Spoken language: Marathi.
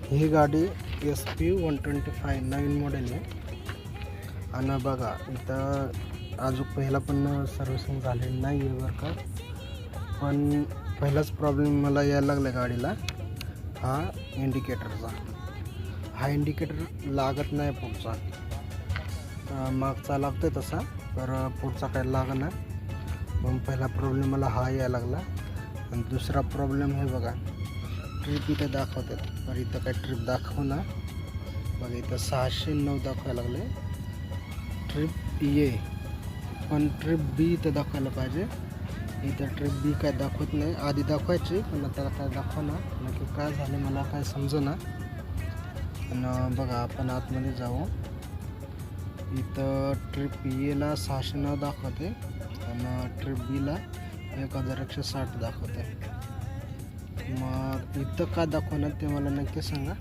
ही गाडी SP125 नवीन मॉडेल आहे. आणि बघा इथं अजून पहिला पण सर्व्हिसिंग झालेली नाही आहे बरं का. पण पहिलाच प्रॉब्लेम मला यायला लागला गाडीला हा इंडिकेटरचा. हा इंडिकेटर लागत नाही पुढचा, मागचा लागतोय तसा, तर पुढचा काय लागणार. मग पहिला प्रॉब्लेम मला हा यायला लागला. आणि दुसरा प्रॉब्लेम हे बघा, ट्रिप इथं दाखवतात पण इथं काय ट्रिप दाखवना. बघा इथं 609 दाखवायला लागले ट्रिप ए, पण ट्रिप बी इथं दाखवायला पाहिजे. इथं ट्रिप बी काय दाखवत नाही. आधी दाखवायची पण आता काय दाखवना. नक्की काय झालं मला काय समजेना. आणि बघा आपण आतमध्ये जाऊ. इथं ट्रिप एला 609 दाखवते आणि ट्रिप बीला 1160 दाखवते. मग इथं का दाखवणार ते मला नक्की सांगा.